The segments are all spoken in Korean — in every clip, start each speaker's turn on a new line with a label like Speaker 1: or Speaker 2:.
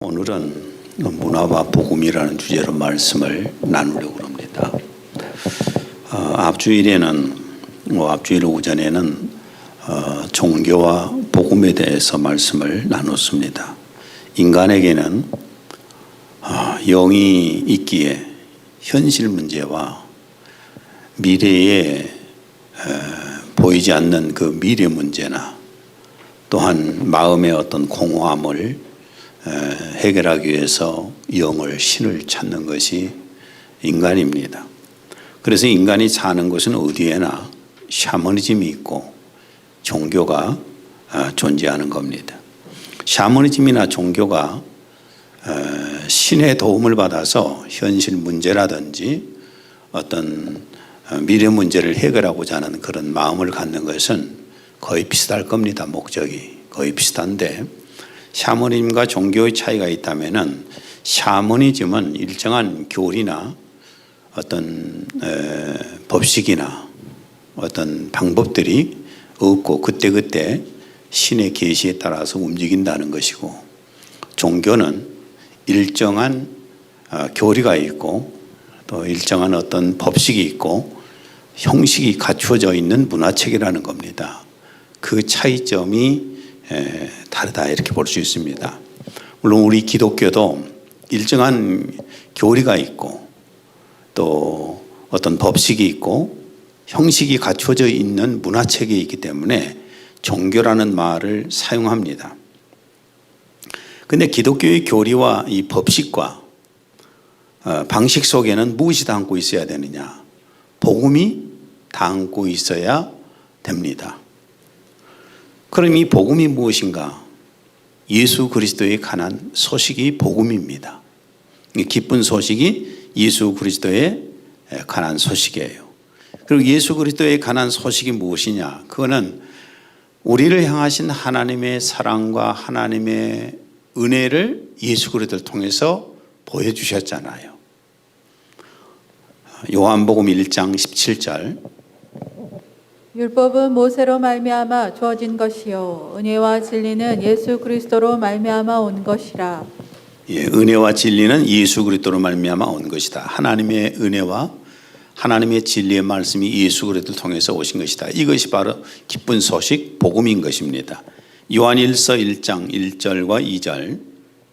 Speaker 1: 오늘은 문화와 복음이라는 주제로 말씀을 나누려고 합니다. 앞주일 오전에는 종교와 복음에 대해서 말씀을 나눴습니다. 인간에게는 영이 있기에 현실 문제와 미래에 보이지 않는 그 미래 문제나 또한 마음의 어떤 공허함을 해결하기 위해서 영을, 신을 찾는 것이 인간입니다. 그래서 인간이 사는 곳은 어디에나 샤머니즘이 있고 종교가 존재하는 겁니다. 샤머니즘이나 종교가 신의 도움을 받아서 현실 문제라든지 어떤 미래 문제를 해결하고자 하는 그런 마음을 갖는 것은 거의 비슷할 겁니다. 목적이 거의 비슷한데, 샤머니즘과 종교의 차이가 있다면은 샤머니즘은 일정한 교리나 어떤 법칙이나 어떤 방법들이 없고 그때그때 신의 계시에 따라서 움직인다는 것이고, 종교는 일정한 교리가 있고 또 일정한 어떤 법칙이 있고 형식이 갖추어져 있는 문화체계라는 겁니다. 그 차이점이 다르다 이렇게 볼 수 있습니다. 물론 우리 기독교도 일정한 교리가 있고 또 어떤 법칙이 있고 형식이 갖춰져 있는 문화체계이기 있기 때문에 종교라는 말을 사용합니다. 그런데 기독교의 교리와 이 법칙과 방식 속에는 무엇이 담고 있어야 되느냐? 복음이 담고 있어야 됩니다. 그럼 이 복음이 무엇인가? 예수 그리스도에 관한 소식이 복음입니다. 기쁜 소식이 예수 그리스도에 관한 소식이에요. 그리고 예수 그리스도에 관한 소식이 무엇이냐? 그거는 우리를 향하신 하나님의 사랑과 하나님의 은혜를 예수 그리스도를 통해서 보여주셨잖아요. 요한복음 1장 17절,
Speaker 2: 율법은 모세로 말미암아 주어진 것이요 은혜와 진리는 예수 그리스도로 말미암아 온 것이라.
Speaker 1: 은혜와 진리는 예수 그리스도로 말미암아 온 것이다. 하나님의 은혜와 하나님의 진리의 말씀이 예수 그리스도를 통해서 오신 것이다. 이것이 바로 기쁜 소식 복음인 것입니다. 요한일서 1장 1절과 2절,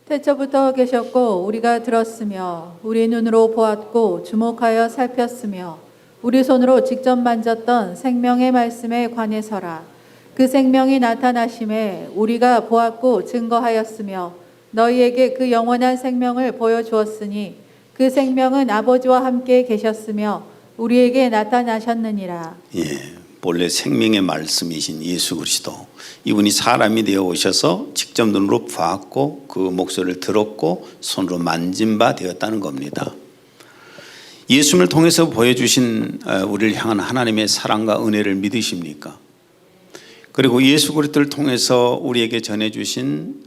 Speaker 2: 태초부터 계셨고 우리가 들었으며 우리 눈으로 보았고 주목하여 살폈으며 우리 손으로 직접 만졌던 생명의 말씀에 관해서라. 그 생명이 나타나심에 우리가 보았고 증거하였으며 너희에게 그 영원한 생명을 보여주었으니 그 생명은 아버지와 함께 계셨으며 우리에게 나타나셨느니라.
Speaker 1: 본래 생명의 말씀이신 예수 그리스도, 이분이 사람이 되어 오셔서 직접 눈으로 보았고 그 목소리를 들었고 손으로 만진 바 되었다는 겁니다. 예수님을 통해서 보여주신 우리를 향한 하나님의 사랑과 은혜를 믿으십니까? 그리고 예수 그리스도를 통해서 우리에게 전해주신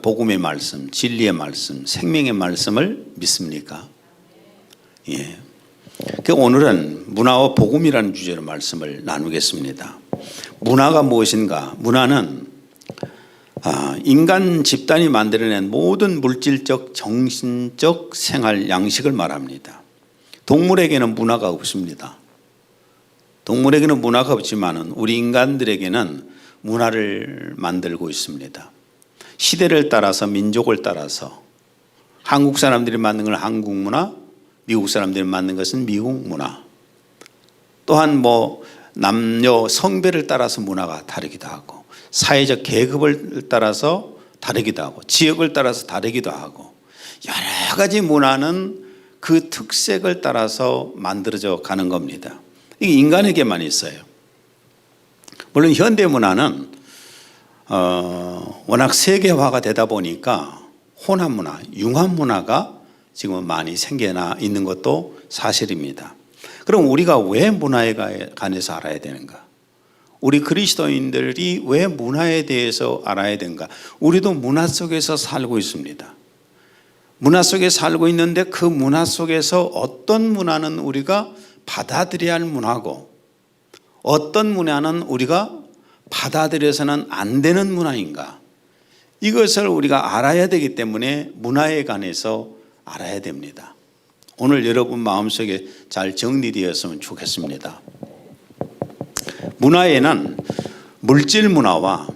Speaker 1: 복음의 말씀, 진리의 말씀, 생명의 말씀을 믿습니까? 오늘은 문화와 복음이라는 주제로 말씀을 나누겠습니다. 문화가 무엇인가? 문화는 인간 집단이 만들어낸 모든 물질적, 정신적 생활 양식을 말합니다. 동물에게는 문화가 없습니다. 동물에게는 문화가 없지만 우리 인간들에게는 문화를 만들고 있습니다. 시대를 따라서, 민족을 따라서 한국 사람들이 만든 건 한국 문화, 미국 사람들이 만든 것은 미국 문화, 또한 남녀 성별을 따라서 문화가 다르기도 하고 사회적 계급을 따라서 다르기도 하고 지역을 따라서 다르기도 하고 여러 가지 문화는 그 특색을 따라서 만들어져 가는 겁니다. 이게 인간에게만 있어요. 물론 현대 문화는 워낙 세계화가 되다 보니까 혼합 문화, 융합 문화가 지금 많이 생겨나 있는 것도 사실입니다. 그럼 우리가 왜 문화에 관해서 알아야 되는가? 우리 그리스도인들이 왜 문화에 대해서 알아야 되는가? 우리도 문화 속에서 살고 있습니다. 문화 속에 살고 있는데 그 문화 속에서 어떤 문화는 우리가 받아들여야 할 문화고 어떤 문화는 우리가 받아들여서는 안 되는 문화인가? 이것을 우리가 알아야 되기 때문에 문화에 관해서 알아야 됩니다. 오늘 여러분 마음속에 잘 정리되었으면 좋겠습니다. 문화에는 물질 문화와,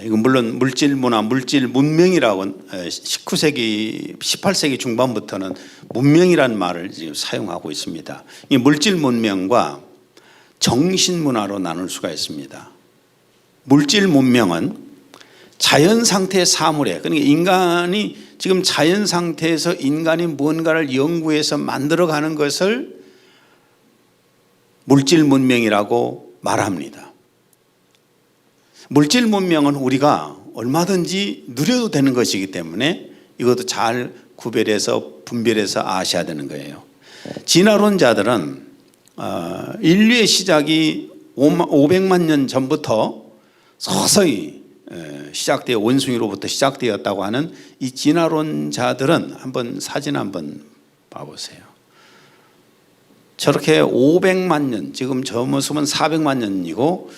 Speaker 1: 이건 물론 물질 문화, 물질 문명이라고 19세기, 18세기 중반부터는 문명이라는 말을 지금 사용하고 있습니다. 이 물질 문명과 정신 문화로 나눌 수가 있습니다. 물질 문명은 자연 상태의 사물에, 그러니까 인간이 지금 자연 상태에서 인간이 무언가를 연구해서 만들어가는 것을 물질 문명이라고 말합니다. 물질 문명은 우리가 얼마든지 누려도 되는 것이기 때문에 이것도 잘 구별해서 분별해서 아셔야 되는 거예요. 진화론자들은 인류의 시작이 500만 년 전부터 서서히 시작되어 원숭이로부터 시작되었다고 하는 이 진화론자들은 한번 사진 한번 봐보세요. 저렇게 500만 년, 지금 저 모습은 400만 년이고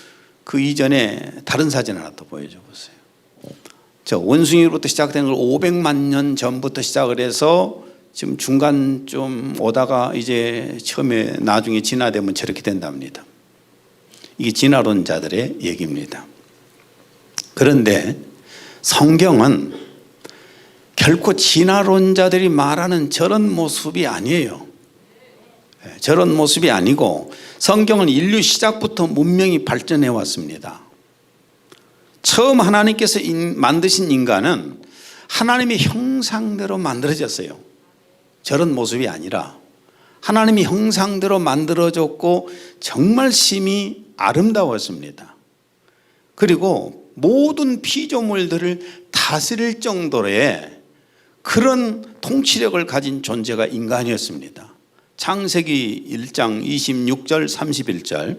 Speaker 1: 그 이전에 다른 사진 하나 더 보여줘 보세요. 저 원숭이로부터 시작된 걸 500만 년 전부터 시작을 해서 지금 중간 좀 오다가 이제 처음에 나중에 진화되면 저렇게 된답니다. 이게 진화론자들의 얘기입니다. 그런데 성경은 결코 진화론자들이 말하는 저런 모습이 아니에요. 저런 모습이 아니고 성경은 인류 시작부터 문명이 발전해 왔습니다. 처음 하나님께서 만드신 인간은 하나님의 형상대로 만들어졌어요. 저런 모습이 아니라 하나님의 형상대로 만들어졌고 정말 심히 아름다웠습니다. 그리고 모든 피조물들을 다스릴 정도의 그런 통치력을 가진 존재가 인간이었습니다. 창세기 1장 26절 31절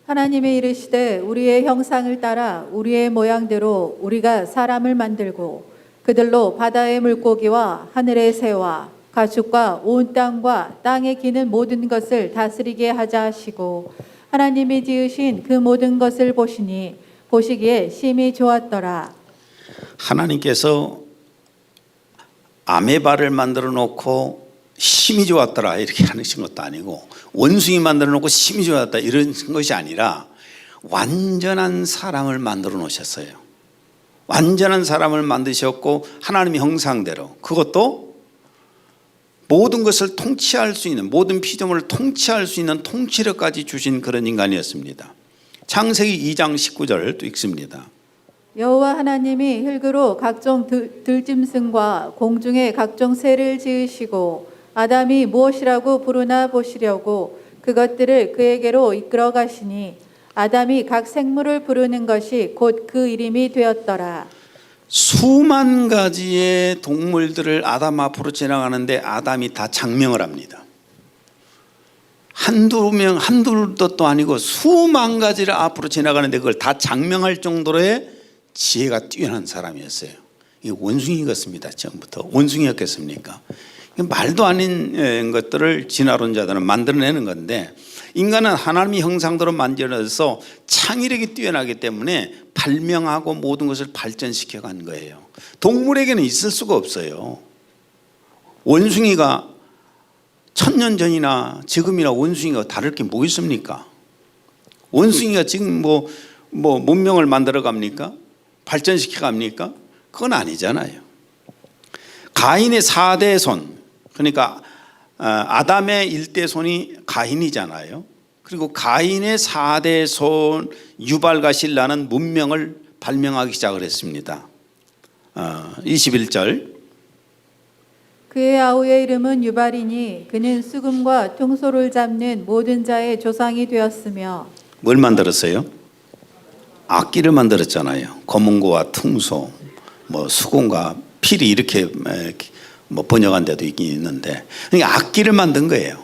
Speaker 2: 하나님이 이르시되 우리의 형상을 따라 우리의 모양대로 우리가 사람을 만들고 그들로 바다의 물고기와 하늘의 새와 가축과 온 땅과 땅에 기는 모든 것을 다스리게 하자 하시고 하나님이 지으신 그 모든 것을 보시니 보시기에 심히 좋았더라. 하나님께서
Speaker 1: 아메바를 만들어 놓고 심히 좋았더라 이렇게 하는 것도 아니고 원숭이 만들어 놓고 심히 좋았다 이런 것이 아니라 완전한 사람을 만들어 놓으셨어요. 완전한 사람을 만드셨고 하나님의 형상대로, 그것도 모든 것을 통치할 수 있는, 모든 피조물을 통치할 수 있는 통치력까지 주신 그런 인간이었습니다. 창세기 2장 19절을 또 읽습니다.
Speaker 2: 여호와 하나님이 흙으로 각종 들짐승과 공중의 각종 새를 지으시고 아담이 무엇이라고 부르나 보시려고 그것들을 그에게로 이끌어 가시니 아담이 각 생물을 부르는 것이 곧 그 이름이 되었더라.
Speaker 1: 수만 가지의 동물들을 아담 앞으로 지나가는데 아담이 다 장명을 합니다. 한두 뜻도 아니고 수만 가지를 앞으로 지나가는데 그걸 다 장명할 정도로의 지혜가 뛰어난 사람이었어요. 이게 원숭이였습니다. 처음부터 원숭이였겠습니까? 말도 아닌 것들을 진화론자들은 만들어내는 건데 인간은 하나님의 형상대로 만들어서 창의력이 뛰어나기 때문에 발명하고 모든 것을 발전시켜 간 거예요. 동물에게는 있을 수가 없어요. 원숭이가 1000년 전이나 지금이나 원숭이가 다를 게 뭐 있습니까? 원숭이가 지금 뭐 문명을 만들어 갑니까? 발전시켜 갑니까? 그건 아니잖아요. 가인의 4대 손, 그러니까 아담의 1대 손이 가인이잖아요. 그리고 가인의 4대 손 유발과 실라는 문명을 발명하기 시작을 했습니다. 21절
Speaker 2: 그의 아우의 이름은 유발이니 그는 수금과 퉁소를 잡는 모든 자의 조상이 되었으며.
Speaker 1: 뭘 만들었어요? 악기를 만들었잖아요. 거문고와 퉁소, 수금과 필이 이렇게 번역한 데도 있긴 있는데, 그러니까 악기를 만든 거예요.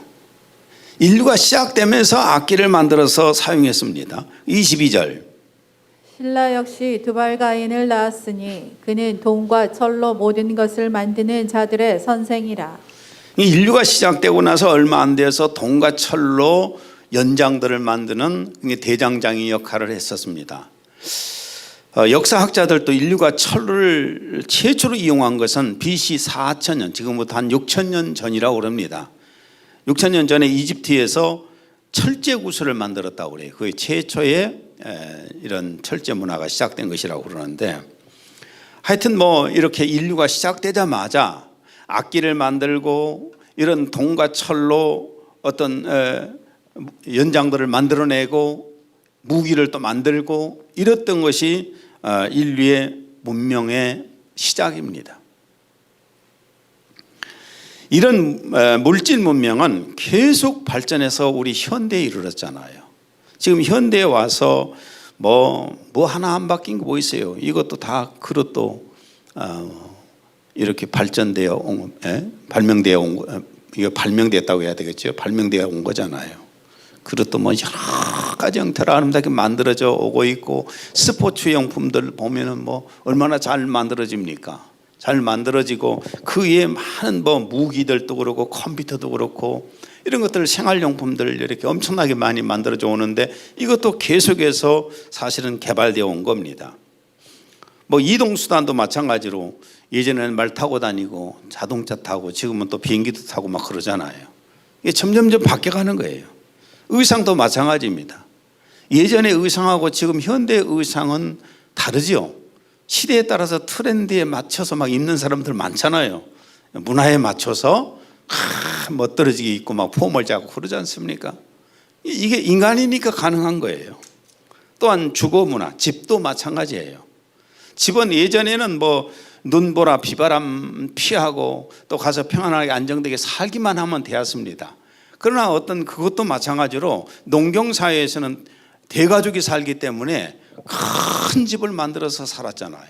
Speaker 1: 인류가 시작되면서 악기를 만들어서 사용했습니다. 22절
Speaker 2: 실라 역시 두발 가인을 낳았으니 그는 동과 철로 모든 것을 만드는 자들의 선생이라.
Speaker 1: 인류가 시작되고 나서 얼마 안 돼서 동과 철로 연장들을 만드는 대장장이 역할을 했었습니다. 역사학자들도 인류가 철을 최초로 이용한 것은 BC 4,000년, 지금부터 한 6,000년 전이라고 그럽니다. 6,000년 전에 이집트에서 철제 구슬을 만들었다고 그래요. 그게 최초의 이런 철제 문화가 시작된 것이라고 그러는데, 하여튼 뭐 이렇게 인류가 시작되자마자 악기를 만들고 이런 동과 철로 어떤 연장들을 만들어내고 무기를 또 만들고 이랬던 것이 인류의 문명의 시작입니다. 이런 물질 문명은 계속 발전해서 우리 현대에 이르렀잖아요. 지금 현대에 와서 뭐 하나 안 바뀐 거 뭐 있어요? 이것도 다 그릇도 이렇게 발전되어 온, 발명되어 온 거, 이거 발명됐다고 해야 되겠죠? 발명되어 온 거잖아요. 그릇도 뭐 여러 가지 형태로 아름답게 만들어져 오고 있고, 스포츠 용품들 보면은 뭐 얼마나 잘 만들어집니까? 잘 만들어지고 그 위에 많은 뭐 무기들도 그렇고 컴퓨터도 그렇고 이런 것들 생활용품들 이렇게 엄청나게 많이 만들어져 오는데, 이것도 계속해서 사실은 개발되어 온 겁니다. 뭐 이동수단도 마찬가지로 예전에는 말 타고 다니고 자동차 타고 지금은 또 비행기도 타고 막 그러잖아요. 이게 점점점 바뀌어가는 거예요. 의상도 마찬가지입니다. 예전의 의상하고 지금 현대의 의상은 다르죠. 시대에 따라서 트렌드에 맞춰서 막 입는 사람들 많잖아요. 문화에 맞춰서 멋들어지게 입고 막 폼을 잡고 그러지 않습니까? 이게 인간이니까 가능한 거예요. 또한 주거 문화, 집도 마찬가지예요. 집은 예전에는 뭐 눈보라 비바람 피하고 또 가서 평안하게 안정되게 살기만 하면 되었습니다. 그러나 어떤 그것도 마찬가지로 농경사회에서는 대가족이 살기 때문에 큰 집을 만들어서 살았잖아요.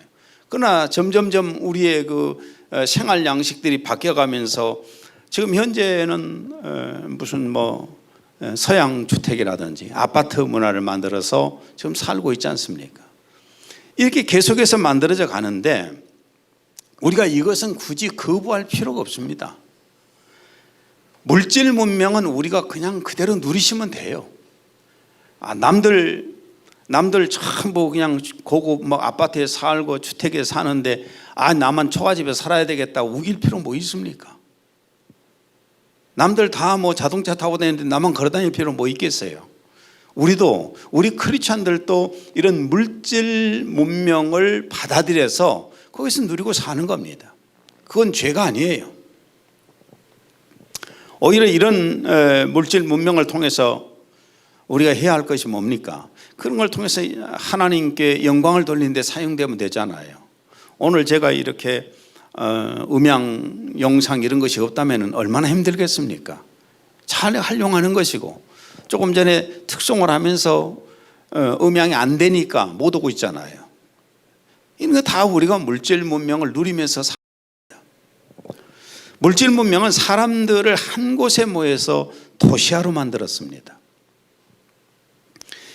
Speaker 1: 그러나 점점점 우리의 그 생활 양식들이 바뀌어가면서 지금 현재는 무슨 뭐 서양 주택이라든지 아파트 문화를 만들어서 지금 살고 있지 않습니까? 이렇게 계속해서 만들어져 가는데 우리가 이것은 굳이 거부할 필요가 없습니다. 물질 문명은 우리가 그냥 그대로 누리시면 돼요. 남들 전부 그냥 고급 뭐 아파트에 살고 주택에 사는데 나만 초가집에 살아야 되겠다 우길 필요 뭐 있습니까? 남들 다 뭐 자동차 타고 다니는데 나만 걸어 다닐 필요 뭐 있겠어요? 우리 크리스찬들도 이런 물질 문명을 받아들여서 거기서 누리고 사는 겁니다. 그건 죄가 아니에요. 오히려 이런 물질 문명을 통해서 우리가 해야 할 것이 뭡니까? 그런 걸 통해서 하나님께 영광을 돌리는 데 사용되면 되잖아요. 오늘 제가 이렇게 음향, 영상 이런 것이 없다면 얼마나 힘들겠습니까? 잘 활용하는 것이고, 조금 전에 특송을 하면서 음향이 안 되니까 못 오고 있잖아요. 이런 거 다 우리가 물질 문명을 누리면서 삽니다. 물질 문명은 사람들을 한 곳에 모여서 도시화로 만들었습니다.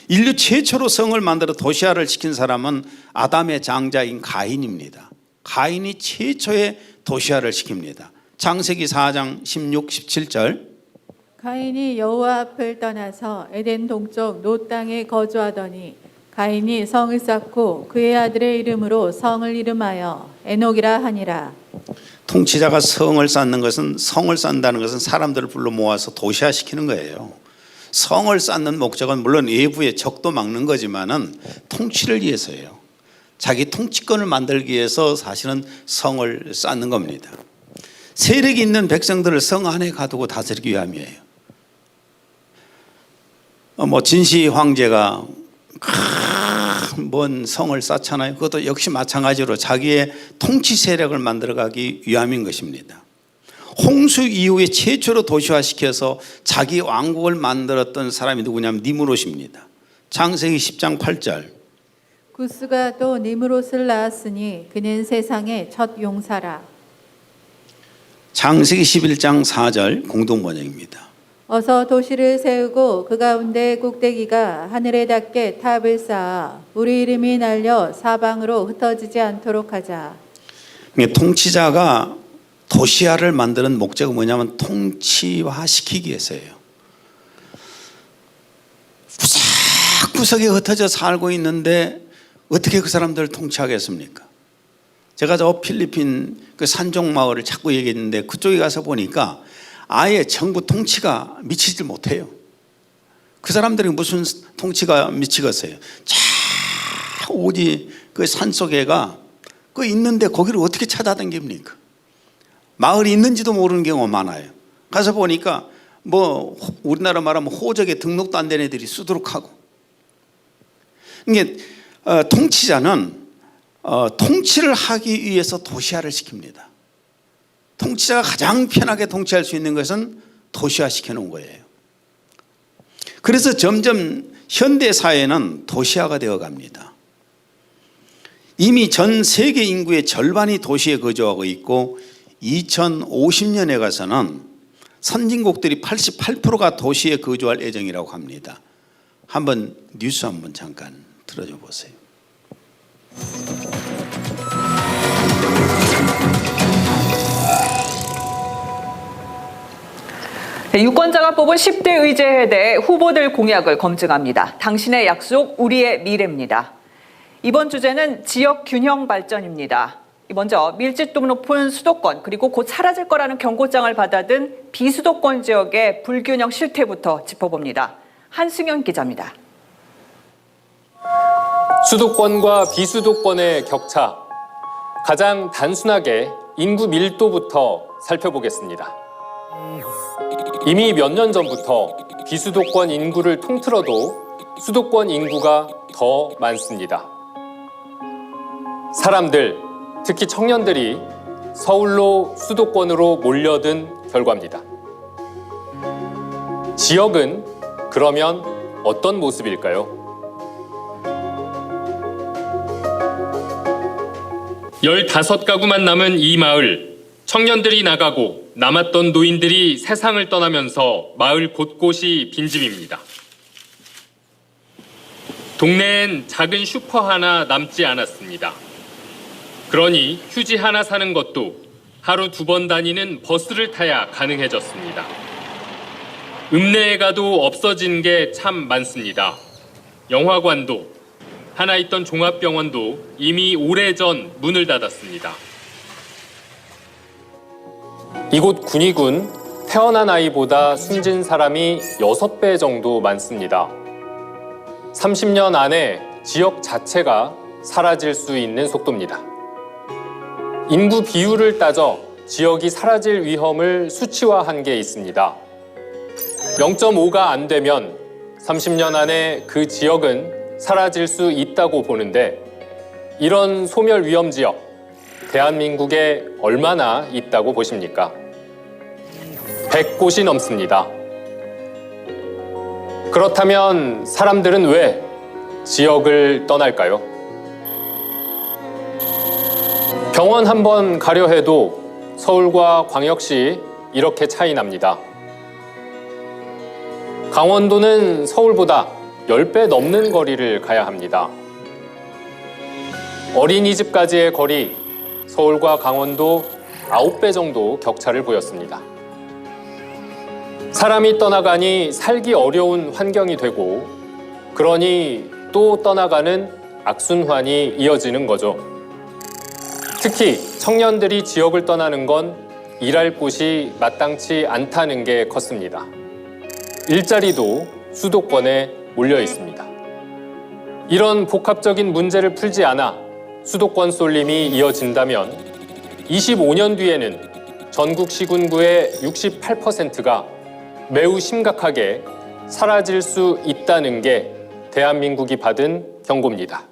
Speaker 1: 인류 최초로 성을 만들어 도시화를 시킨 사람은 아담의 장자인 가인입니다. 가인이 최초의 도시화를 시킵니다. 창세기 4장 16, 17절.
Speaker 2: 가인이 여호와 앞을 떠나서 에덴 동쪽 노 땅에 거주하더니 가인이 성을 쌓고 그의 아들의 이름으로 성을 이름하여 에녹이라 하니라.
Speaker 1: 통치자가 성을 쌓는 것은, 성을 쌓는다는 것은 사람들을 불러 모아서 도시화시키는 거예요. 성을 쌓는 목적은 물론 외부의 적도 막는 거지만은 통치를 위해서예요. 자기 통치권을 만들기 위해서 사실은 성을 쌓는 겁니다. 세력이 있는 백성들을 성 안에 가두고 다스리기 위함이에요. 뭐 진시 황제가 먼 성을 쌓잖아요. 그것도 역시 마찬가지로 자기의 통치 세력을 만들어가기 위함인 것입니다. 홍수 이후에 최초로 도시화시켜서 자기 왕국을 만들었던 사람이 누구냐면 니므롯입니다. 창세기 10장 8절.
Speaker 2: 구스가 또 니므롯을 낳았으니 그는 세상의 첫 용사라.
Speaker 1: 창세기 11장 4절 공동번역입니다.
Speaker 2: 어서 도시를 세우고 그 가운데 꼭대기가 하늘에 닿게 탑을 쌓아 우리 이름이 날려 사방으로 흩어지지 않도록 하자.
Speaker 1: 통치자가 도시화를 만드는 목적은 뭐냐면 통치화시키기 위해서예요. 구석구석에 흩어져 살고 있는데 어떻게 그 사람들을 통치하겠습니까? 제가 저 필리핀 그 산종 마을을 자꾸 얘기했는데 그쪽에 가서 보니까 아예 정부 통치가 미치질 못해요. 그 사람들이 무슨 통치가 미치겠어요? 자 오지 그 산속에가 그 있는데 거기를 어떻게 찾아다닙니까? 마을이 있는지도 모르는 경우가 많아요. 가서 보니까 뭐 우리나라 말하면 호적에 등록도 안 된 애들이 수두룩하고. 이게 통치자는 통치를 하기 위해서 도시화를 시킵니다. 통치자가 가장 편하게 통치할 수 있는 것은 도시화 시켜놓은 거예요. 그래서 점점 현대 사회는 도시화가 되어 갑니다. 이미 전 세계 인구의 절반이 도시에 거주하고 있고 2050년에 가서는 선진국들이 88%가 도시에 거주할 예정이라고 합니다. 한번 뉴스 한번 잠깐 들어줘 보세요.
Speaker 3: 유권자가 뽑은 10대 의제에 대해 후보들 공약을 검증합니다. 당신의 약속, 우리의 미래입니다. 이번 주제는 지역 균형 발전입니다. 먼저 밀집도 높은 수도권 그리고 곧 사라질 거라는 경고장을 받아든 비수도권 지역의 불균형 실태부터 짚어봅니다. 한승현 기자입니다.
Speaker 4: 수도권과 비수도권의 격차, 가장 단순하게 인구 밀도부터 살펴보겠습니다. 이미 몇 년 전부터 비수도권 인구를 통틀어도 수도권 인구가 더 많습니다. 사람들, 특히 청년들이 서울로 수도권으로 몰려든 결과입니다. 지역은 그러면 어떤 모습일까요?
Speaker 5: 15가구만 남은 이 마을, 청년들이 나가고 남았던 노인들이 세상을 떠나면서 마을 곳곳이 빈집입니다. 동네엔 작은 슈퍼 하나 남지 않았습니다. 그러니 휴지 하나 사는 것도 하루 2번 다니는 버스를 타야 가능해졌습니다. 읍내에 가도 없어진 게 참 많습니다. 영화관도, 하나 있던 종합병원도 이미 오래전 문을 닫았습니다.
Speaker 4: 이곳 군위군 태어난 아이보다 숨진 사람이 6배 정도 많습니다. 30년 안에 지역 자체가 사라질 수 있는 속도입니다. 인구 비율을 따져 지역이 사라질 위험을 수치화한 게 있습니다. 0.5가 안 되면 30년 안에 그 지역은 사라질 수 있다고 보는데, 이런 소멸 위험 지역, 대한민국에 얼마나 있다고 보십니까? 100곳이 넘습니다. 그렇다면 사람들은 왜 지역을 떠날까요? 병원 한 번 가려 해도 서울과 광역시 이렇게 차이 납니다. 강원도는 서울보다 10배 넘는 거리를 가야 합니다. 어린이집까지의 거리, 서울과 강원도 9배 정도 격차를 보였습니다. 사람이 떠나가니 살기 어려운 환경이 되고, 그러니 또 떠나가는 악순환이 이어지는 거죠. 특히 청년들이 지역을 떠나는 건 일할 곳이 마땅치 않다는 게 컸습니다. 일자리도 수도권에 몰려 있습니다. 이런 복합적인 문제를 풀지 않아 수도권 쏠림이 이어진다면 25년 뒤에는 전국 시군구의 68%가 매우 심각하게 사라질 수 있다는 게 대한민국이 받은 경고입니다.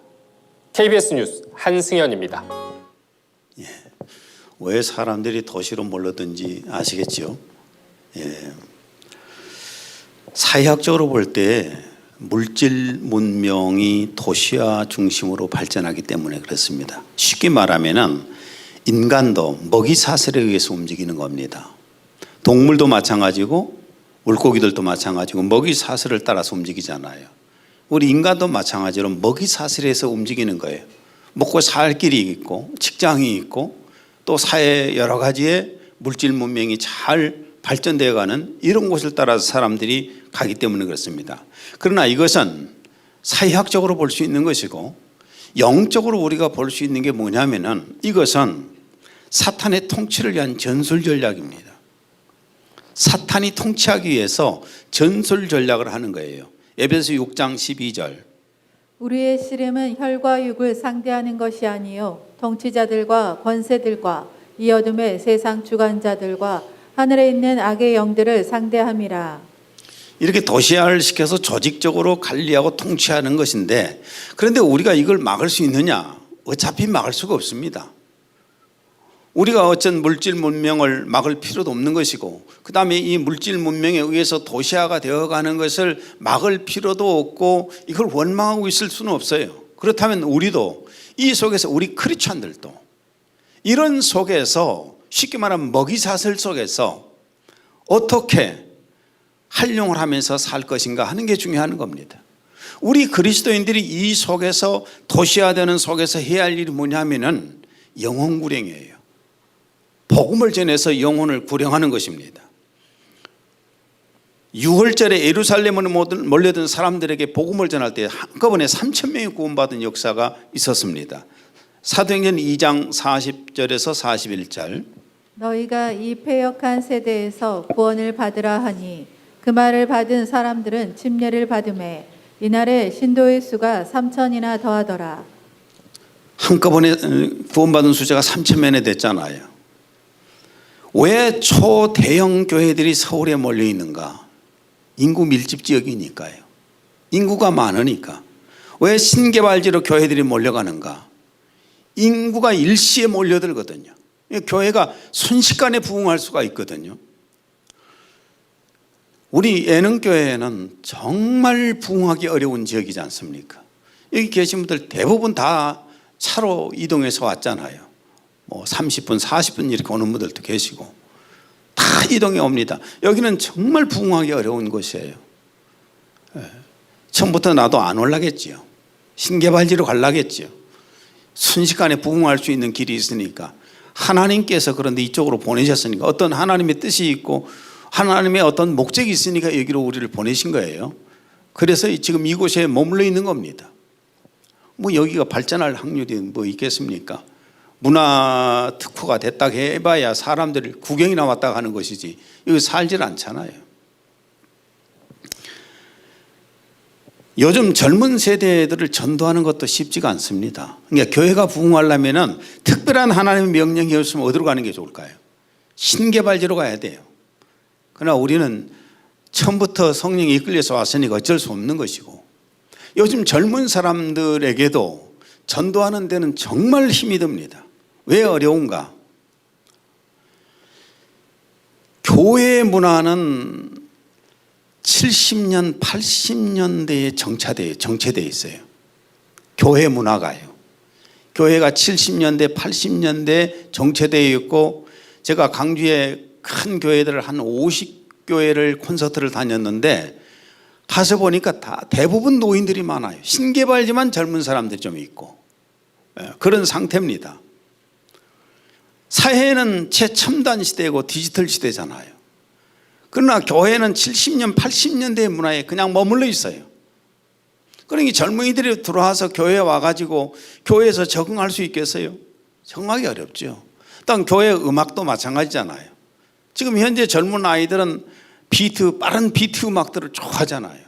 Speaker 4: KBS 뉴스 한승현입니다.
Speaker 1: 왜 사람들이 도시로 몰려든지 아시겠죠? 사회학적으로 볼 때 물질 문명이 도시화 중심으로 발전하기 때문에 그렇습니다. 쉽게 말하면은 인간도 먹이 사슬에 의해서 움직이는 겁니다. 동물도 마찬가지고 물고기들도 마찬가지고 먹이 사슬을 따라서 움직이잖아요. 우리 인간도 마찬가지로 먹이 사슬에서 움직이는 거예요. 먹고 살 길이 있고 직장이 있고 또 사회 여러 가지의 물질 문명이 잘 발전되어 가는 이런 곳을 따라서 사람들이 가기 때문에 그렇습니다. 그러나 이것은 사회학적으로 볼 수 있는 것이고, 영적으로 우리가 볼 수 있는 게 뭐냐면은 이것은 사탄의 통치를 위한 전술 전략입니다. 사탄이 통치하기 위해서 전술 전략을 하는 거예요. 에베소 6장 12절.
Speaker 2: 우리의 씨름은 혈과 육을 상대하는 것이 아니요 통치자들과 권세들과 이 어둠의 세상 주관자들과 하늘에 있는 악의 영들을 상대함이라.
Speaker 1: 이렇게 도시화를 시켜서 조직적으로 관리하고 통치하는 것인데, 그런데 우리가 이걸 막을 수 있느냐? 어차피 막을 수가 없습니다. 우리가 어떤 물질 문명을 막을 필요도 없는 것이고, 그 다음에 이 물질 문명에 의해서 도시화가 되어가는 것을 막을 필요도 없고, 이걸 원망하고 있을 수는 없어요. 그렇다면 우리도 이 속에서, 우리 크리스찬들도 이런 속에서, 쉽게 말하면 먹이사슬 속에서 어떻게 활용을 하면서 살 것인가 하는 게 중요한 겁니다. 우리 그리스도인들이 이 속에서, 도시화되는 속에서 해야 할 일이 뭐냐면은 영혼 구령이에요. 복음을 전해서 영혼을 구령하는 것입니다. 6월절에 예루살렘으로 몰려든 사람들에게 복음을 전할 때 한꺼번에 3,000명이 구원받은 역사가 있었습니다. 사도행전 2장 40절에서 41절.
Speaker 2: 너희가 이 패역한 세대에서 구원을 받으라 하니 그 말을 받은 사람들은 침례를 받음에 이날에 신도의 수가 3,000이나 더하더라.
Speaker 1: 한꺼번에 구원받은 숫자가 3,000명이 됐잖아요. 왜 초대형 교회들이 서울에 몰려 있는가? 인구 밀집 지역이니까요. 인구가 많으니까. 왜 신개발지로 교회들이 몰려가는가? 인구가 일시에 몰려들거든요. 교회가 순식간에 부흥할 수가 있거든요. 우리 예능교회는 정말 부흥하기 어려운 지역이지 않습니까? 여기 계신 분들 대부분 다 차로 이동해서 왔잖아요. 뭐 30분, 40분 이렇게 오는 분들도 계시고 다 이동해 옵니다. 여기는 정말 부흥하기 어려운 곳이에요. 처음부터 나도 안 올라겠지요. 신개발지로 가려겠지요. 순식간에 부흥할 수 있는 길이 있으니까 하나님께서 그런데 이쪽으로 보내셨으니까 어떤 하나님의 뜻이 있고 하나님의 어떤 목적이 있으니까 여기로 우리를 보내신 거예요. 그래서 지금 이곳에 머물러 있는 겁니다. 뭐 여기가 발전할 확률이 뭐 있겠습니까? 문화 특구가 됐다 해봐야 사람들이 구경이나 왔다 가는 것이지 여기 살질 않잖아요. 요즘 젊은 세대들을 전도하는 것도 쉽지가 않습니다. 그러니까 교회가 부흥하려면 특별한 하나님의 명령이 없으면 어디로 가는 게 좋을까요? 신개발지로 가야 돼요. 그러나 우리는 처음부터 성령이 이끌려서 왔으니까 어쩔 수 없는 것이고, 요즘 젊은 사람들에게도 전도하는 데는 정말 힘이 듭니다. 왜 어려운가? 교회 문화는 70년, 80년대에 정체되어 있어요. 교회 문화가요. 교회가 70년대, 80년대 정체되어 있고, 제가 강주에 큰 교회들 한 50교회를 콘서트를 다녔는데 가서 보니까 다 대부분 노인들이 많아요. 신개발지만 젊은 사람들이 좀 있고 그런 상태입니다. 사회는 최첨단 시대고 디지털 시대잖아요. 그러나 교회는 70년, 80년대 문화에 그냥 머물러 있어요. 그러니 젊은이들이 들어와서 교회에 와가지고 교회에서 적응할 수 있겠어요? 적응하기 어렵죠. 또 교회 음악도 마찬가지잖아요. 지금 현재 젊은 아이들은 빠른 비트 음악들을 좋아하잖아요.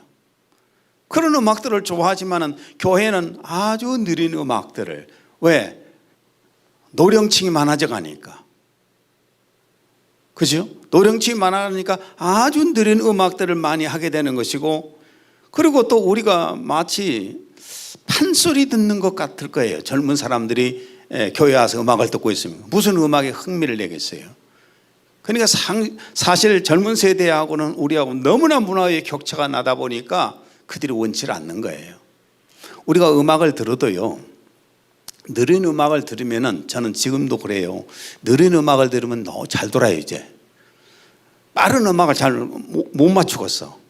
Speaker 1: 그런 음악들을 좋아하지만은 교회는 아주 느린 음악들을, 왜? 노령층이 많아져 가니까. 그죠? 노령층이 많아지니까 아주 느린 음악들을 많이 하게 되는 것이고, 그리고 또 우리가 마치 판소리 듣는 것 같을 거예요. 젊은 사람들이 교회 와서 음악을 듣고 있으면 무슨 음악에 흥미를 내겠어요? 그러니까 사실 젊은 세대하고는 우리하고 너무나 문화의 격차가 나다 보니까 그들이 원치를 않는 거예요. 우리가 음악을 들어도요, 느린 음악을 들으면은, 저는 지금도 그래요. 느린 음악을 들으면 너무 잘 돌아요. 이제 빠른 음악을 잘 못 맞추겠어.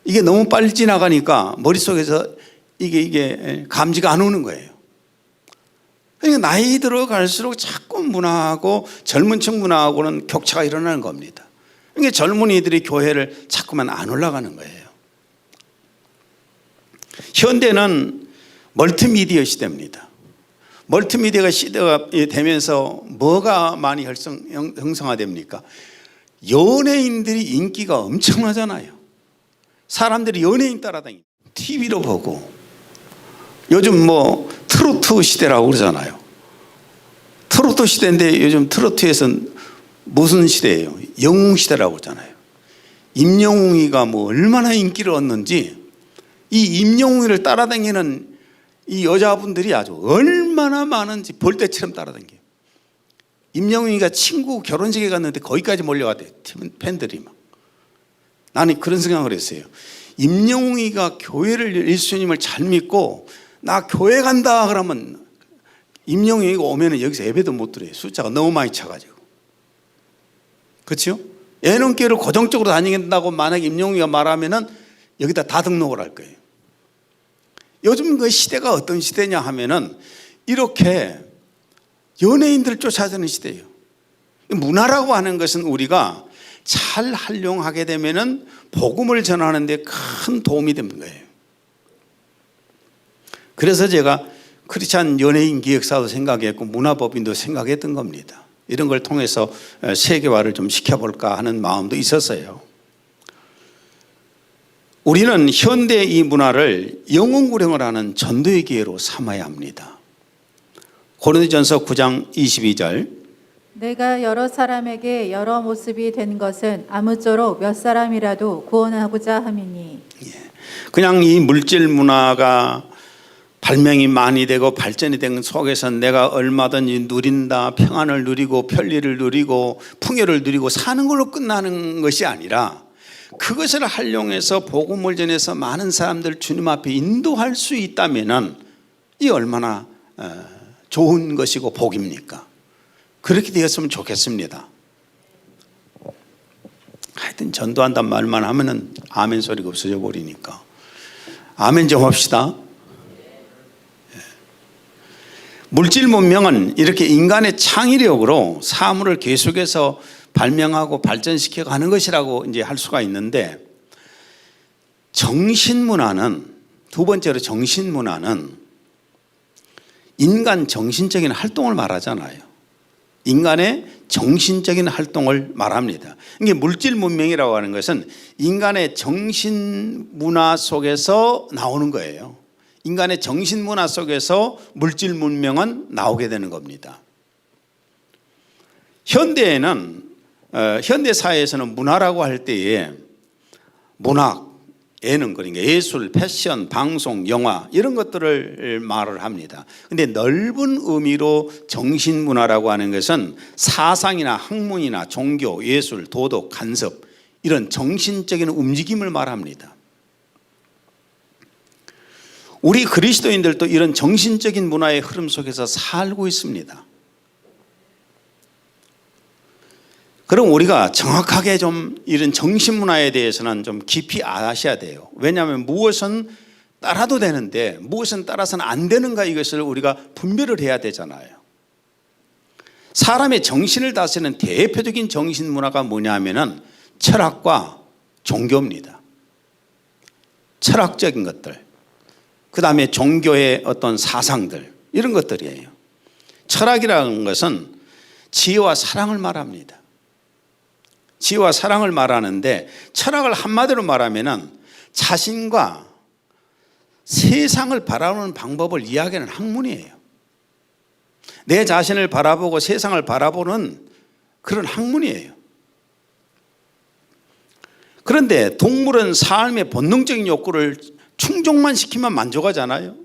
Speaker 1: 이게 너무 빨리 지나가니까 머릿속에서 이게 감지가 안 오는 거예요. 그러니까 나이 들어갈수록 자꾸 문화하고 젊은 층 문화하고는 격차가 일어나는 겁니다. 그러니까 젊은이들이 교회를 자꾸만 안 올라가는 거예요. 현대는 멀티미디어 시대입니다. 멀티미디어가 시대가 되면서 뭐가 많이 형성화됩니까? 연예인들이 인기가 엄청나잖아요. 사람들이 연예인 따라다니고 TV로 보고, 요즘 뭐 트로트 시대라고 그러잖아요. 트로트 시대인데 요즘 트로트에서는 무슨 시대예요? 영웅 시대라고 그러잖아요. 임영웅이가 뭐 얼마나 인기를 얻는지, 이 임영웅이를 따라다니는 이 여자분들이 아주 얼마나 많은지 벌떼처럼 따라다녀요. 임영웅이가 친구 결혼식에 갔는데 거기까지 몰려갔대요. 팬들이 막. 나는 그런 생각을 했어요. 임영웅이가 교회를, 예수님을 잘 믿고 나 교회 간다 그러면 임영웅이가 오면은 여기서 예배도 못 드려요. 숫자가 너무 많이 차가지고. 그렇죠? 예능교회를 고정적으로 다니겠다고 만약에 임영웅이가 말하면은 여기다 다 등록을 할 거예요. 요즘 그 시대가 어떤 시대냐 하면은 이렇게 연예인들을 쫓아다니는 시대예요. 문화라고 하는 것은 우리가 잘 활용하게 되면은 복음을 전하는 데 큰 도움이 되는 거예요. 그래서 제가 크리스찬 연예인 기획사도 생각했고 문화법인도 생각했던 겁니다. 이런 걸 통해서 세계화를 좀 시켜볼까 하는 마음도 있었어요. 우리는 현대 이 문화를 영웅구령을 하는 전도의 기회로 삼아야 합니다. 고린도전서 9장 22절,
Speaker 2: 내가 여러 사람에게 여러 모습이 된 것은 아무쪼록 몇 사람이라도 구원하고자 함이니.
Speaker 1: 그냥 이 물질 문화가 발명이 많이 되고 발전이 된 속에서 내가 얼마든지 누린다, 평안을 누리고 편리를 누리고 풍요를 누리고 사는 걸로 끝나는 것이 아니라 그것을 활용해서 복음을 전해서 많은 사람들 주님 앞에 인도할 수 있다면은 이 얼마나 좋은 것이고 복입니까? 그렇게 되었으면 좋겠습니다. 하여튼 전도한단 말만 하면은 아멘 소리가 없어져 버리니까 아멘 좀 합시다. 물질 문명은 이렇게 인간의 창의력으로 사물을 계속해서 발명하고 발전시켜 가는 것이라고 이제 할 수가 있는데, 정신문화는, 두 번째로 정신문화는 인간 정신적인 활동을 말하잖아요. 인간의 정신적인 활동을 말합니다. 이게 물질 문명이라고 하는 것은 인간의 정신문화 속에서 나오는 거예요. 인간의 정신문화 속에서 물질 문명은 나오게 되는 겁니다. 현대에는 현대 사회에서는 문화라고 할 때에 문학, 예능, 그러니까 예술, 패션, 방송, 영화 이런 것들을 말을 합니다. 그런데 넓은 의미로 정신문화라고 하는 것은 사상이나 학문이나 종교, 예술, 도덕, 간섭 이런 정신적인 움직임을 말합니다. 우리 그리스도인들도 이런 정신적인 문화의 흐름 속에서 살고 있습니다. 그럼 우리가 정확하게 좀 이런 정신문화에 대해서는 좀 깊이 아셔야 돼요. 왜냐하면 무엇은 따라도 되는데 무엇은 따라서는 안 되는가, 이것을 우리가 분별을 해야 되잖아요. 사람의 정신을 다스리는 대표적인 정신문화가 뭐냐 하면은 철학과 종교입니다. 철학적인 것들, 그 다음에 종교의 어떤 사상들, 이런 것들이에요. 철학이라는 것은 지혜와 사랑을 말합니다. 지혜와 사랑을 말하는데, 철학을 한마디로 말하면은 자신과 세상을 바라보는 방법을 이야기하는 학문이에요. 내 자신을 바라보고 세상을 바라보는 그런 학문이에요. 그런데 동물은 삶의 본능적인 욕구를 충족만 시키면 만족하잖아요.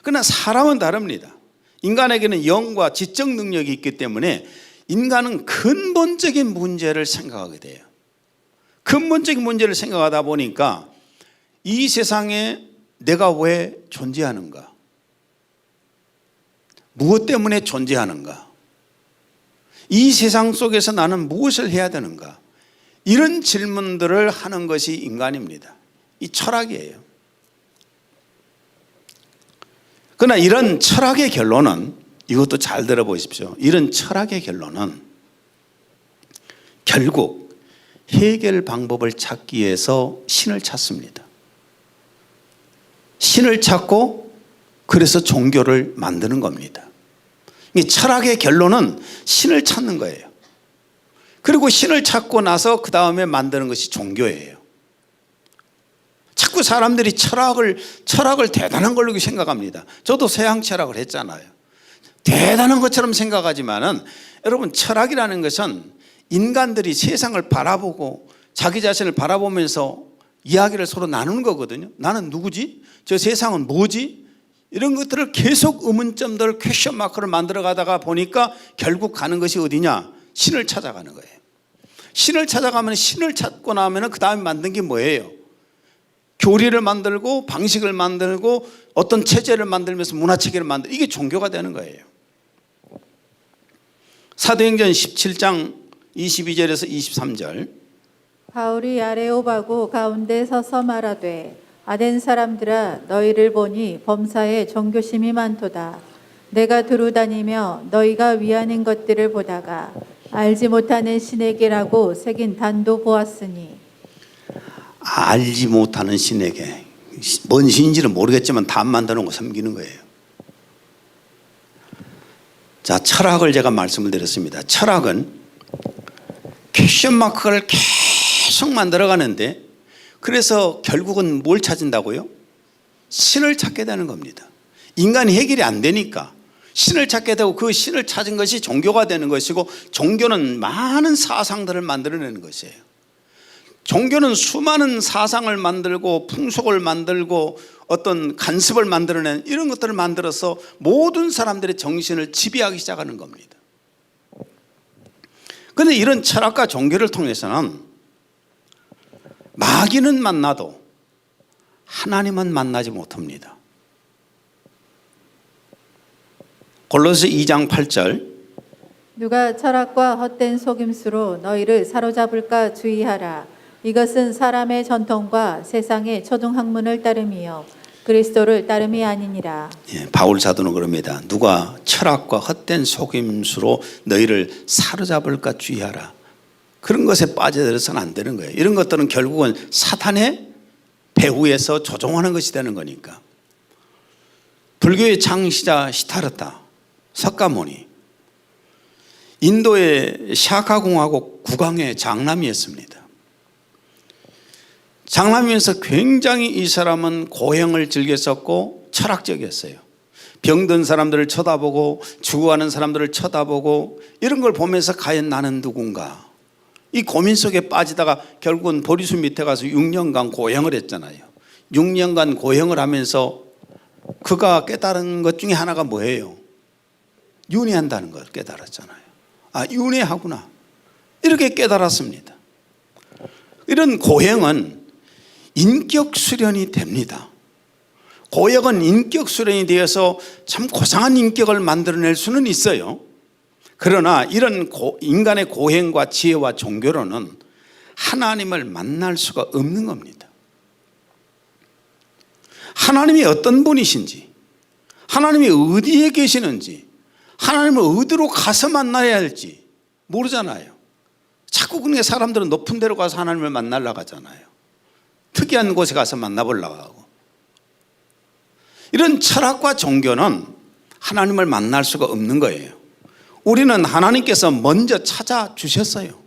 Speaker 1: 그러나 사람은 다릅니다. 인간에게는 영과 지적 능력이 있기 때문에 인간은 근본적인 문제를 생각하게 돼요. 근본적인 문제를 생각하다 보니까 이 세상에 내가 왜 존재하는가? 무엇 때문에 존재하는가? 이 세상 속에서 나는 무엇을 해야 되는가? 이런 질문들을 하는 것이 인간입니다. 이 철학이에요. 그러나 이런 철학의 결론은, 이것도 잘 들어보십시오. 이런 철학의 결론은 결국 해결 방법을 찾기 위해서 신을 찾습니다. 신을 찾고 그래서 종교를 만드는 겁니다. 이 철학의 결론은 신을 찾는 거예요. 그리고 신을 찾고 나서 그 다음에 만드는 것이 종교예요. 자꾸 사람들이 철학을 대단한 걸로 생각합니다. 저도 서양 철학을 했잖아요. 대단한 것처럼 생각하지만은 여러분, 철학이라는 것은 인간들이 세상을 바라보고 자기 자신을 바라보면서 이야기를 서로 나누는 거거든요. 나는 누구지? 저 세상은 뭐지? 이런 것들을 계속 의문점들, 퀘션 마크를 만들어 가다가 보니까 결국 가는 것이 어디냐? 신을 찾아가는 거예요. 신을 찾아가면, 신을 찾고 나면 그 다음에 만든 게 뭐예요? 교리를 만들고 방식을 만들고 어떤 체제를 만들면서 문화체계를 만들고, 이게 종교가 되는 거예요. 사도행전 17장 22절에서 23절.
Speaker 2: 바울이 아레오바고 가운데 서서 말하되 아덴 사람들아 너희를 보니 범사에 종교심이 많도다. 내가 두루 다니며 너희가 위하는 것들을 보다가 알지 못하는 신에게라고 새긴 단도 보았으니.
Speaker 1: 알지 못하는 신에게, 뭔 신인지는 모르겠지만 단 만드는 거 섬기는 거예요. 자, 철학을 제가 말씀을 드렸습니다. 철학은 퀘션 마크를 계속 만들어 가는데, 그래서 결국은 뭘 찾는다고요? 신을 찾게 되는 겁니다. 인간이 해결이 안 되니까 신을 찾게 되고, 그 신을 찾은 것이 종교가 되는 것이고, 종교는 많은 사상들을 만들어내는 것이에요. 종교는 수많은 사상을 만들고 풍속을 만들고 어떤 간섭을 만들어낸 이런 것들을 만들어서 모든 사람들의 정신을 지배하기 시작하는 겁니다. 그런데 이런 철학과 종교를 통해서는 마귀는 만나도 하나님은 만나지 못합니다. 골로새 2장 8절.
Speaker 2: 누가 철학과 헛된 속임수로 너희를 사로잡을까 주의하라. 이것은 사람의 전통과 세상의 초등학문을 따름이요 그리스도를 따름이 아니니라.
Speaker 1: 예, 바울 사도는 그럽니다. 누가 철학과 헛된 속임수로 너희를 사로잡을까 주의하라. 그런 것에 빠져들어서는 안 되는 거예요. 이런 것들은 결국은 사탄의 배후에서 조종하는 것이 되는 거니까. 불교의 창시자 시타르타 석가모니, 인도의 샤카공화국 국왕의 장남이었습니다. 장남이면서 굉장히 이 사람은 고행을 즐겼었고 철학적이었어요. 병든 사람들을 쳐다보고 죽어가는 사람들을 쳐다보고 이런 걸 보면서 과연 나는 누군가, 이 고민 속에 빠지다가 결국은 보리수 밑에 가서 6년간 고행을 했잖아요. 6년간 고행을 하면서 그가 깨달은 것 중에 하나가 뭐예요? 윤회한다는 걸 깨달았잖아요. 아, 윤회하구나, 이렇게 깨달았습니다. 이런 고행은 인격 수련이 됩니다. 고역은 인격 수련이 되어서 참 고상한 인격을 만들어낼 수는 있어요. 그러나 이런 인간의 고행과 지혜와 종교로는 하나님을 만날 수가 없는 겁니다. 하나님이 어떤 분이신지, 하나님이 어디에 계시는지, 하나님을 어디로 가서 만나야 할지 모르잖아요. 자꾸 그러니까 사람들은 높은 데로 가서 하나님을 만나려고 하잖아요. 특이한 곳에 가서 만나보려고 하고. 이런 철학과 종교는 하나님을 만날 수가 없는 거예요. 우리는 하나님께서 먼저 찾아주셨어요.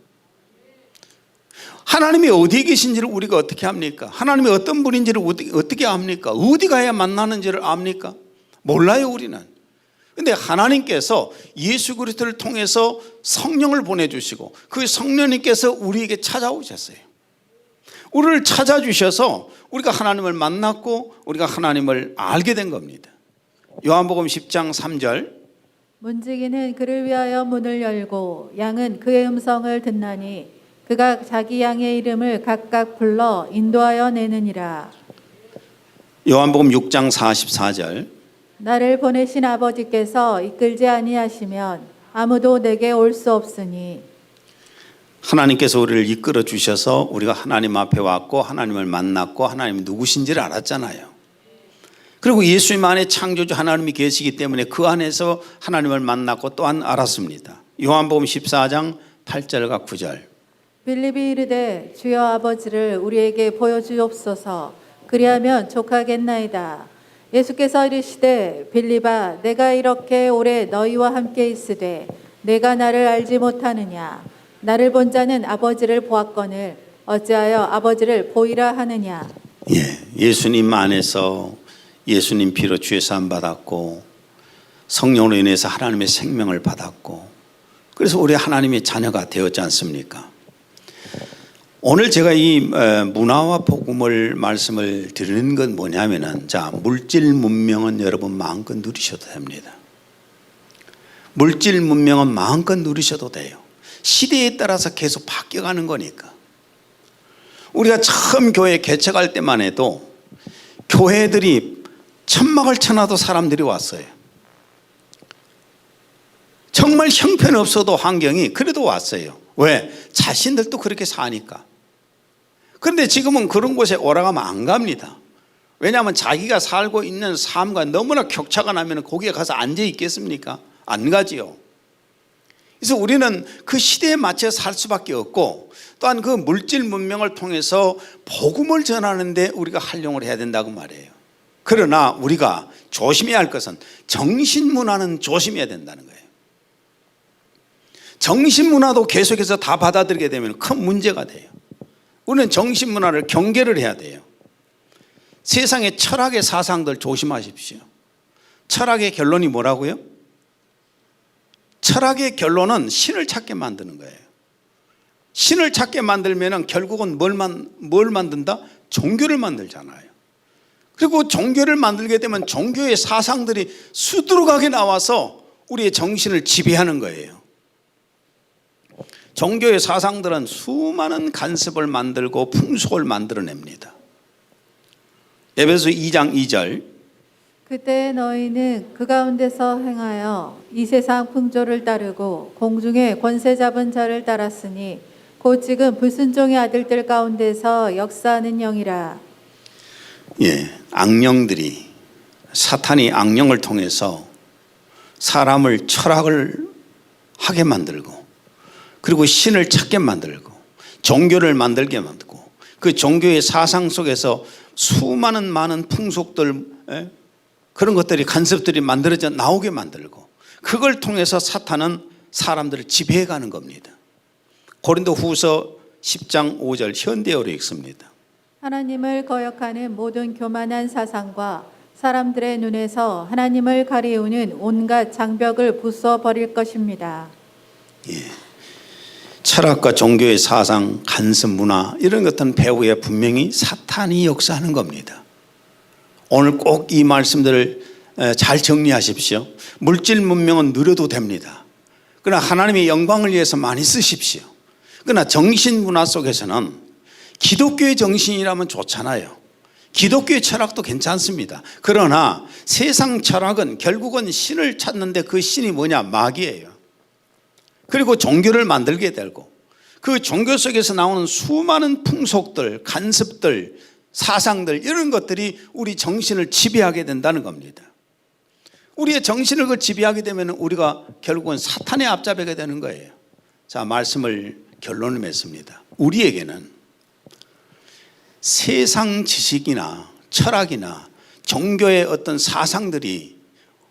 Speaker 1: 하나님이 어디에 계신지를 우리가 어떻게 합니까? 하나님이 어떤 분인지를 어떻게 압니까? 어디 가야 만나는지를 압니까? 몰라요, 우리는. 그런데 하나님께서 예수 그리스도를 통해서 성령을 보내주시고 그 성령님께서 우리에게 찾아오셨어요. 우리를 찾아주셔서 우리가 하나님을 만났고 우리가 하나님을 알게 된 겁니다. 요한복음 10장 3절.
Speaker 2: 문지기는 그를 위하여 문을 열고 양은 그의 음성을 듣나니 그가 자기 양의 이름을 각각 불러 인도하여 내느니라.
Speaker 1: 요한복음 6장 44절.
Speaker 2: 나를 보내신 아버지께서 이끌지 아니하시면 아무도 내게 올 수 없으니.
Speaker 1: 하나님께서 우리를 이끌어 주셔서 우리가 하나님 앞에 왔고 하나님을 만났고 하나님이 누구신지를 알았잖아요. 그리고 예수님 안에 창조주 하나님이 계시기 때문에 그 안에서 하나님을 만났고 또한 알았습니다. 요한복음 14장 8절과 9절.
Speaker 2: 빌립이 이르되 주여 아버지를 우리에게 보여주옵소서. 그리하면 족하겠나이다. 예수께서 이르시되 빌립아 내가 이렇게 오래 너희와 함께 있으되 내가 나를 알지 못하느냐 나를 본 자는 아버지를 보았거늘 어찌하여 아버지를 보이라 하느냐.
Speaker 1: 예수님 안에서 예수님 피로 죄 사함 받았고 성령으로 인해서 하나님의 생명을 받았고 그래서 우리 하나님의 자녀가 되었지 않습니까? 오늘 제가 이 문화와 복음을 말씀을 드리는 건 뭐냐면은 자, 물질 문명은 여러분 마음껏 누리셔도 됩니다. 물질 문명은 마음껏 누리셔도 돼요. 시대에 따라서 계속 바뀌어가는 거니까. 우리가 처음 교회 개척할 때만 해도 교회들이 천막을 쳐놔도 사람들이 왔어요. 정말 형편없어도 환경이 그래도 왔어요. 왜? 자신들도 그렇게 사니까. 그런데 지금은 그런 곳에 오라가면 안 갑니다. 왜냐하면 자기가 살고 있는 삶과 너무나 격차가 나면 거기에 가서 앉아 있겠습니까? 안 가지요. 그래서 우리는 그 시대에 맞춰 살 수밖에 없고 또한 그 물질 문명을 통해서 복음을 전하는데 우리가 활용을 해야 된다고 말해요. 그러나 우리가 조심해야 할 것은 정신문화는 조심해야 된다는 거예요. 정신문화도 계속해서 다 받아들이게 되면 큰 문제가 돼요. 우리는 정신문화를 경계를 해야 돼요. 세상의 철학의 사상들 조심하십시오. 철학의 결론이 뭐라고요? 철학의 결론은 신을 찾게 만드는 거예요. 신을 찾게 만들면 결국은 뭘 만든다? 종교를 만들잖아요. 그리고 종교를 만들게 되면 종교의 사상들이 수두룩하게 나와서 우리의 정신을 지배하는 거예요. 종교의 사상들은 수많은 간섭을 만들고 풍속을 만들어냅니다. 에베소 2장 2절
Speaker 2: 그때 너희는 그 가운데서 행하여 이 세상 풍조를 따르고 공중의 권세 잡은 자를 따랐으니 곧 지금 불순종의 아들들 가운데서 역사하는 영이라.
Speaker 1: 악령들이 사탄이 악령을 통해서 사람을 철학을 하게 만들고 그리고 신을 찾게 만들고 종교를 만들게 만들고 그 종교의 사상 속에서 수많은 많은 풍속들 그런 것들이 간섭들이 만들어져 나오게 만들고 그걸 통해서 사탄은 사람들을 지배해가는 겁니다. 고린도후서 10장 5절 현대어로 읽습니다.
Speaker 2: 하나님을 거역하는 모든 교만한 사상과 사람들의 눈에서 하나님을 가리우는 온갖 장벽을 부숴버릴 것입니다.
Speaker 1: 철학과 종교의 사상, 간섭 문화 이런 것들은 배후에 분명히 사탄이 역사하는 겁니다. 오늘 꼭 이 말씀들을 잘 정리하십시오. 물질 문명은 누려도 됩니다. 그러나 하나님의 영광을 위해서 많이 쓰십시오. 그러나 정신 문화 속에서는 기독교의 정신이라면 좋잖아요. 기독교의 철학도 괜찮습니다. 그러나 세상 철학은 결국은 신을 찾는데 그 신이 뭐냐? 마귀예요. 그리고 종교를 만들게 되고 그 종교 속에서 나오는 수많은 풍속들, 간섭들, 사상들 이런 것들이 우리 정신을 지배하게 된다는 겁니다. 우리의 정신을 그 지배하게 되면 우리가 결국은 사탄의 앞잡이가 되는 거예요. 자, 말씀을 결론을 맺습니다. 우리에게는 세상 지식이나 철학이나 종교의 어떤 사상들이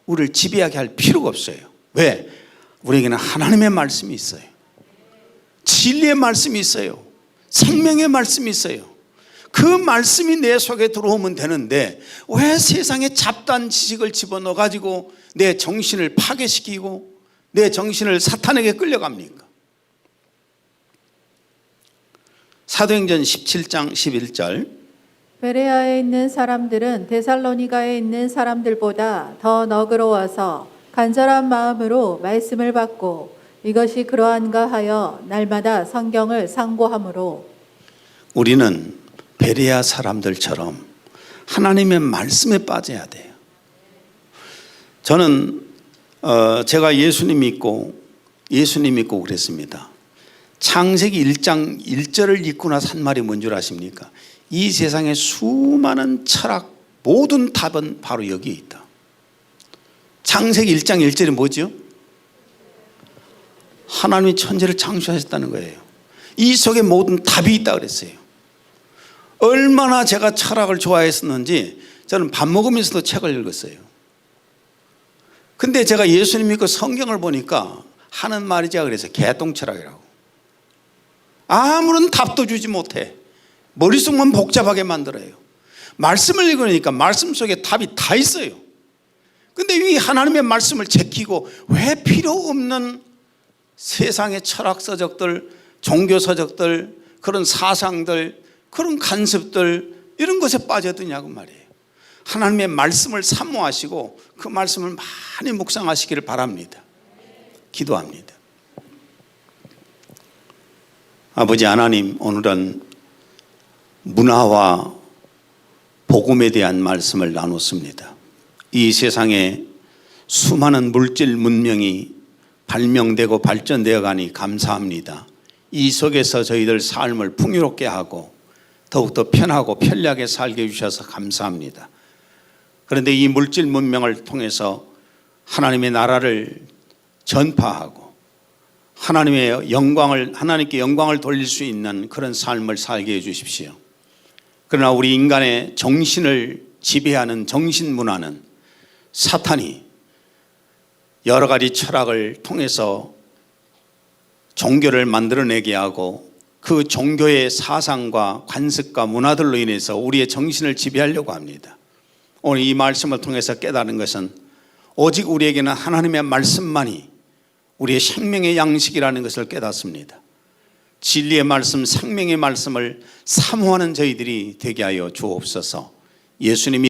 Speaker 1: 우리를 지배하게 할 필요가 없어요. 왜? 우리에게는 하나님의 말씀이 있어요. 진리의 말씀이 있어요. 생명의 말씀이 있어요. 그 말씀이 내 속에 들어오면 되는데 왜 세상의 잡다한 지식을 집어넣어 가지고 내 정신을 파괴시키고 내 정신을 사탄에게 끌려갑니까? 사도행전 17장 11절
Speaker 2: 베레아에 있는 사람들은 데살로니가에 있는 사람들보다 더 너그러워서 간절한 마음으로 말씀을 받고 이것이 그러한가 하여 날마다 성경을 상고하므로. 우리는
Speaker 1: 베레아 사람들처럼 하나님의 말씀에 빠져야 돼요. 저는 제가 예수님 믿고 그랬습니다. 창세기 1장 1절을 읽고 나서 한 말이 뭔 줄 아십니까? 이 세상의 수많은 철학 모든 답은 바로 여기에 있다. 창세기 1장 1절이 뭐죠? 하나님이 천지를 창조하셨다는 거예요. 이 속에 모든 답이 있다 그랬어요. 얼마나 제가 철학을 좋아했었는지 저는 밥 먹으면서도 책을 읽었어요. 근데 제가 예수님 믿고 성경을 보니까 하는 말이자 그래서 개똥철학이라고. 아무런 답도 주지 못해. 머릿속만 복잡하게 만들어요. 말씀을 읽으니까 말씀 속에 답이 다 있어요. 근데 이 하나님의 말씀을 제키고 왜 필요 없는 세상의 철학서적들, 종교서적들, 그런 사상들, 그런 간섭들 이런 것에 빠져드냐고 말이에요. 하나님의 말씀을 사모하시고 그 말씀을 많이 묵상하시기를 바랍니다. 기도합니다. 아버지 하나님, 오늘은 문화와 복음에 대한 말씀을 나눴습니다. 이 세상에 수많은 물질 문명이 발명되고 발전되어 가니 감사합니다. 이 속에서 저희들 삶을 풍요롭게 하고 더욱더 편하고 편리하게 살게 해주셔서 감사합니다. 그런데 이 물질 문명을 통해서 하나님의 나라를 전파하고 하나님께 영광을 돌릴 수 있는 그런 삶을 살게 해주십시오. 그러나 우리 인간의 정신을 지배하는 정신문화는 사탄이 여러 가지 철학을 통해서 종교를 만들어내게 하고 그 종교의 사상과 관습과 문화들로 인해서 우리의 정신을 지배하려고 합니다. 오늘 이 말씀을 통해서 깨달은 것은 오직 우리에게는 하나님의 말씀만이 우리의 생명의 양식이라는 것을 깨닫습니다. 진리의 말씀, 생명의 말씀을 사모하는 저희들이 되게 하여 주옵소서. 예수님이